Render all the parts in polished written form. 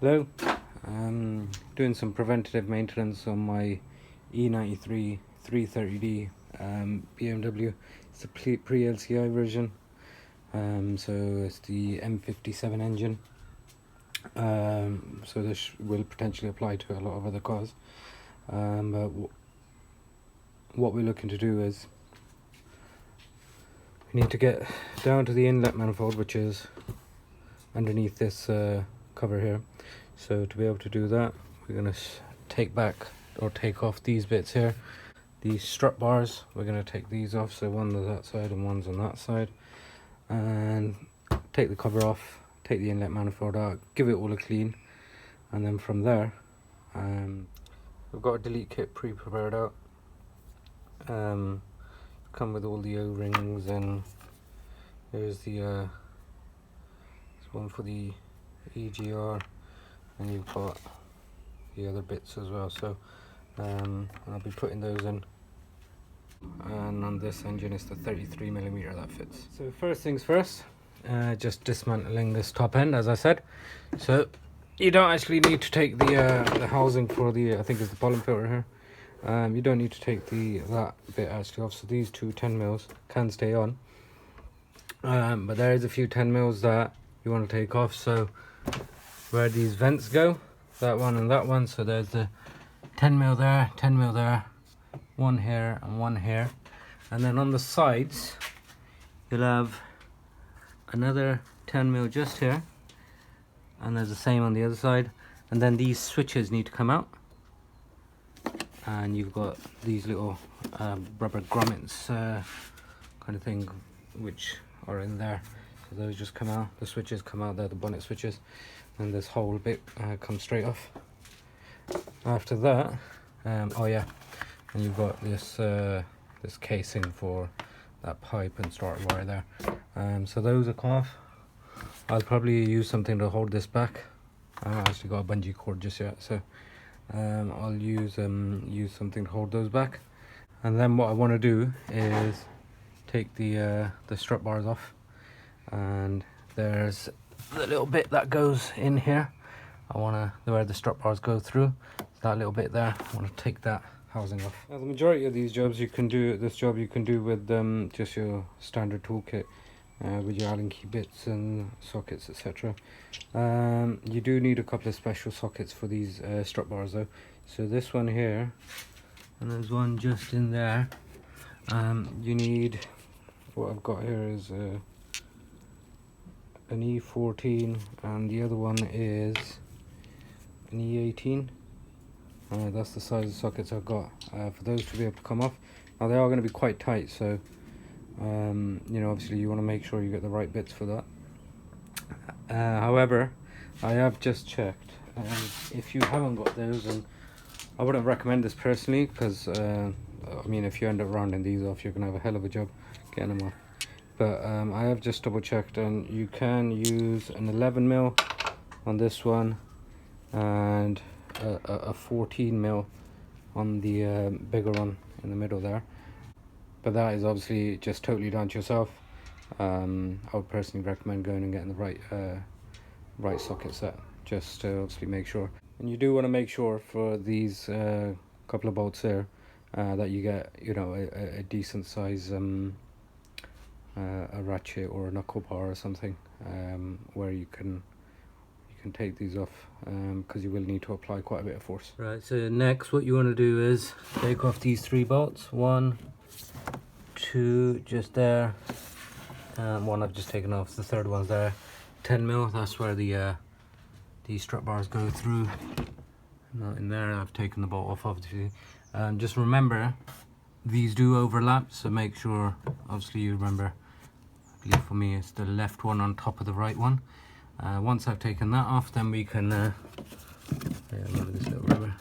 Hello, doing some preventative maintenance on my E93 330D BMW. It's a pre-LCI version, so it's the M57 engine. So this will potentially apply to a lot of other cars. But what we're looking to do is we need to get down to the inlet manifold, which is underneath this cover here. So to be able to do that, we're going to take off these bits here, these strut bars. We're going to take these off, so one's on that side and one's on that side, and take the cover off, take the inlet manifold out, give it all a clean, and then from there we've got a delete kit pre-prepared out. Come with all the O-rings, and here's the this one for the EGR, and you've got the other bits as well. So I'll be putting those in, and on this engine it's the 33mm that fits. So first things first, just dismantling this top end, as I said. So you don't actually need to take the housing for the, I think it's the pollen filter here. You don't need to take that bit actually off, so these two 10mm can stay on, but there is a few 10mm that you want to take off. So where these vents go, that one and that one, so there's the 10mm there, 10mm there, one here and one here, and then on the sides you'll have another 10mm just here, and there's the same on the other side. And then these switches need to come out, and you've got these little rubber grommets kind of thing which are in there, so those just come out. The switches come out, they're the bonnet switches, and this whole bit comes straight off. After that, oh yeah, and you've got this this casing for that pipe and starter wire there. So those are come off. I'll probably use something to hold this back. I haven't actually got a bungee cord just yet, so I'll use something to hold those back. And then what I want to do is take the strut bars off, and there's the little bit that goes in here. Where the strut bars go through, that little bit there, I want to take that housing off. Now the majority of these jobs you can do with just your standard toolkit, with your Allen key bits and sockets, etc. You do need a couple of special sockets for these strut bars though. So this one here, and there's one just in there. You need, what I've got here is an E14, and the other one is an E18. That's the size of sockets I've got for those to be able to come off. Now they are going to be quite tight, so you know, obviously you want to make sure you get the right bits for that. However, I have just checked, and if you haven't got those, and I wouldn't recommend this personally, because I mean, if you end up rounding these off, you're gonna have a hell of a job getting them off. But I have just double checked, and you can use an 11mm on this one, and a 14mm on the bigger one in the middle there. But that is obviously just totally down to yourself. I would personally recommend going and getting the right socket set, just to obviously make sure. And you do want to make sure for these couple of bolts here that you get, you know, a decent size a ratchet or a knuckle bar or something, where you can take these off, because you will need to apply quite a bit of force. Right, so next what you want to do is take off these 3 bolts. 1, 2, just there, and one I've just taken off, the third one's there. 10mm, that's where the these strut bars go through. Not in there, I've taken the bolt off obviously. Just remember, these do overlap, so make sure obviously you remember, I believe for me it's the left one on top of the right one. Once I've taken that off, then we can this little rubber,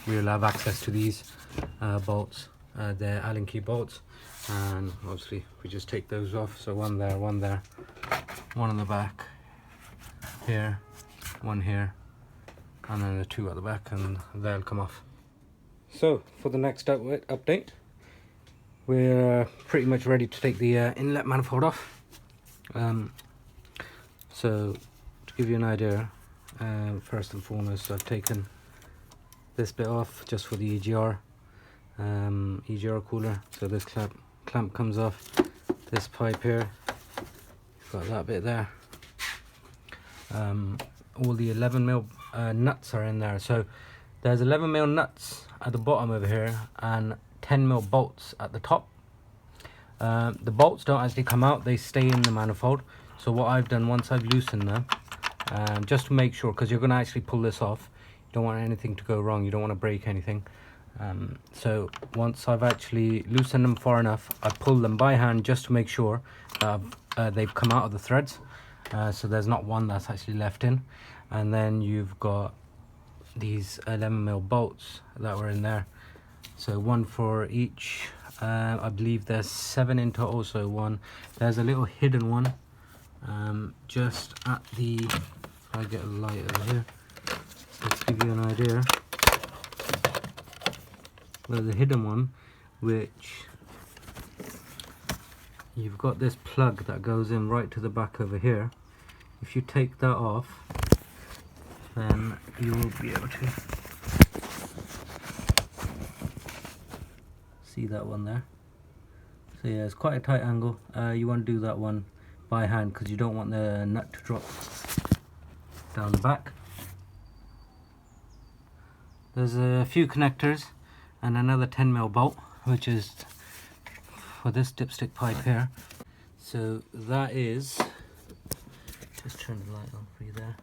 we'll have access to these bolts, the Allen key bolts, and obviously we just take those off. So one there, one on the back here, one here, and then the 2 at the back, and they'll come off. So for the next update, we're pretty much ready to take the inlet manifold off. So to give you an idea, first and foremost, I've taken this bit off just for the EGR cooler. So this clamp comes off. This pipe here, you've got that bit there. All the 11mm nuts are in there. So there's 11mm nuts at the bottom over here and 10mm bolts at the top. The bolts don't actually come out, they stay in the manifold. So what I've done, once I've loosened them, just to make sure, because you're going to actually pull this off, you don't want anything to go wrong, you don't want to break anything. So once I've actually loosened them far enough, I pull them by hand just to make sure that they've come out of the threads. So there's not one that's actually left in. And then you've got these 11mm bolts that were in there. So one for each. I believe there's 7 in total, so one. There's a little hidden one just at the, if I get a light over here, let's give you an idea. There's a hidden one which you've got this plug that goes in right to the back over here. If you take that off, then you will be able to see that one there. So yeah, it's quite a tight angle. You want to do that one by hand because you don't want the nut to drop down the back. There's a few connectors and another 10mm bolt, which is for this dipstick pipe here. So that is, just turn the light on for you there,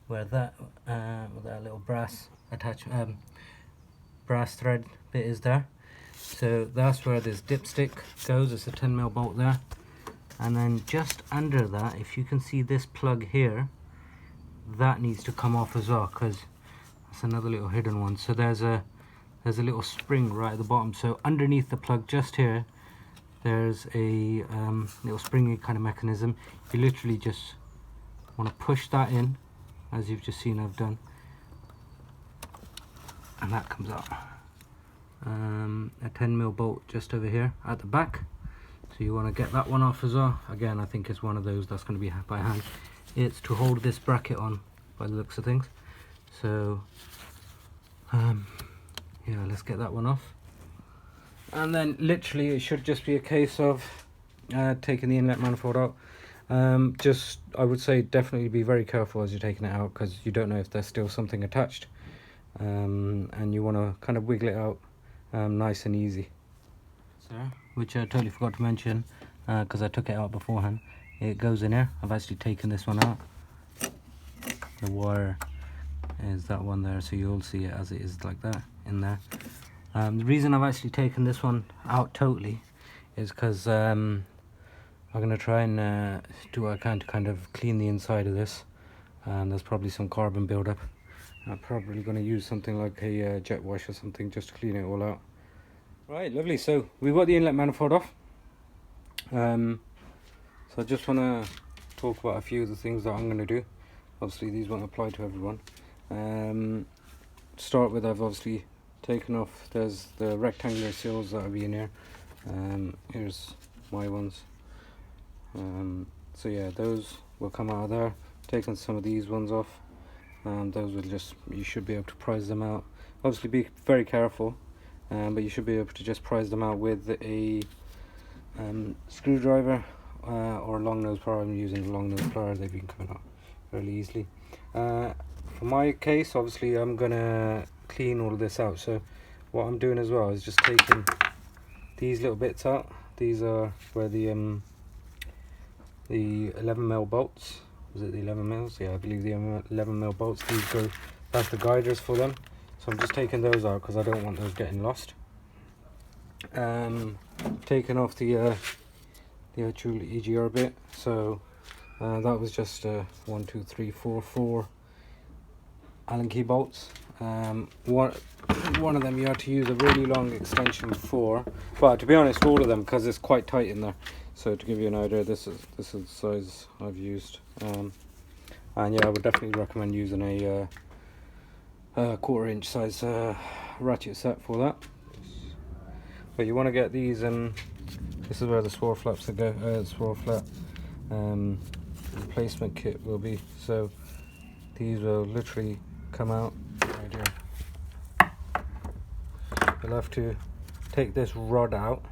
where that with that little brass brass thread bit is there. So that's where this dipstick goes. It's a 10mm bolt there, and then just under that, if you can see this plug here, that needs to come off as well, because that's another little hidden one. So there's a little spring right at the bottom. So underneath the plug just here, there's a little springy kind of mechanism. You literally just want to push that in, as you've just seen I've done, and that comes out. A 10mm bolt just over here at the back, so you want to get that one off as well. Again, I think it's one of those that's going to be by hand. It's to hold this bracket on by the looks of things. So yeah, let's get that one off, and then literally it should just be a case of taking the inlet manifold out. Just, I would say, definitely be very careful as you're taking it out, because you don't know if there's still something attached, and you want to kind of wiggle it out nice and easy. So, which I totally forgot to mention, because I took it out beforehand, it goes in here. I've actually taken this one out. The wire is that one there, so you'll see it as it is, like that, in there. The reason I've actually taken this one out totally is because I'm going to try and do what I can to kind of clean the inside of this. There's probably some carbon buildup. I'm probably going to use something like a jet wash or something just to clean it all out. Right, lovely. So we've got the inlet manifold off. So I just want to talk about a few of the things that I'm going to do. Obviously these won't apply to everyone. To start with, I've obviously taken off, there's the rectangular seals that will be in here. Here's my ones. So yeah, those will come out of there. Taken some of these ones off. Those will just, you should be able to prise them out. Obviously be very careful, but you should be able to just prise them out with a screwdriver or a long nose plier. I'm using a long nose plier, they've been coming out fairly easily. For my case, obviously I'm gonna clean all of this out. So what I'm doing as well is just taking these little bits out. These are where the 11mm bolts, was it the 11mm? Yeah, I believe the 11mm bolts, these go, that's the guiders for them. So I'm just taking those out because I don't want those getting lost. Taking off the actual EGR bit. So that was just 1, 2, 3, 4 Allen key bolts. One of them you had to use a really long extension for, but to be honest, all of them, because it's quite tight in there. So to give you an idea, this is the size I've used, and yeah, I would definitely recommend using a 1/4 inch size ratchet set for that. But you want to get these, and this is where the swirl flaps go. Swirl flap replacement kit will be. So these will literally come out right here. You'll have to take this rod out,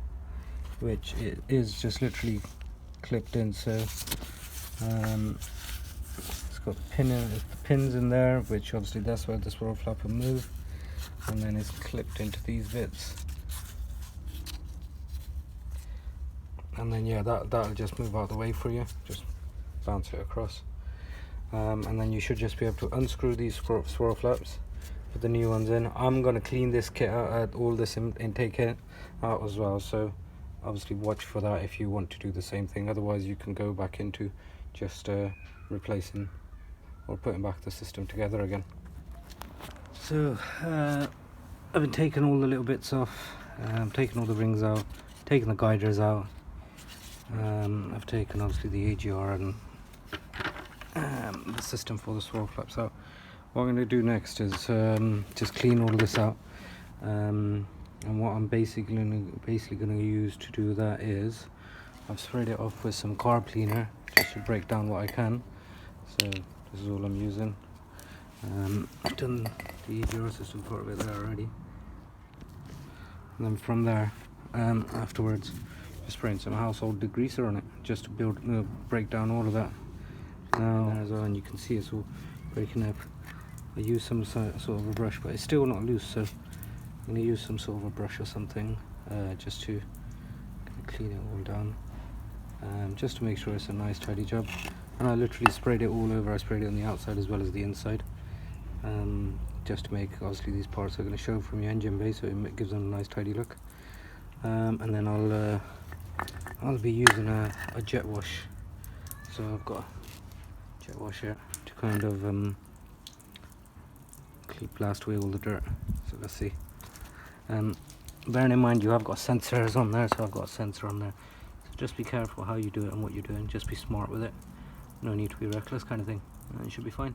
which it is just literally clipped in, so it's got the pins in there, which obviously that's where the swirl flap will move, and then it's clipped into these bits, and then yeah, that'll just move out of the way for you, just bounce it across, and then you should just be able to unscrew these swirl flaps, put the new ones in. I'm going to clean this kit out, all this intake kit out as well, so obviously watch for that if you want to do the same thing. Otherwise you can go back into just replacing or putting back the system together again. So I've been taking all the little bits off, taking all the rings out, taking the guiders out. I've taken obviously the AGR and the system for the swirl flaps out. What I'm going to do next is just clean all of this out, and what I'm basically going to use to do that is I've sprayed it off with some carb cleaner just to break down what I can. So this is all I'm using. I've done the AGR system part of it there already, and then from there afterwards just spraying some household degreaser on it just to break down all of that now there as well, and you can see it's all breaking up. I use some sort of a brush, but it's still not loose, so I'm going to use some sort of a brush or something just to clean it all down, just to make sure it's a nice tidy job. And I literally sprayed it all over. I sprayed it on the outside as well as the inside, just to make, obviously these parts are going to show from your engine bay, so it gives them a nice tidy look. And then I'll be using a jet wash. So I've got a jet wash here to kind of blast away all the dirt. So let's see. Bearing in mind you have got sensors on there, so I've got a sensor on there. So just be careful how you do it and what you're doing. Just be smart with it. No need to be reckless, kind of thing. And it should be fine.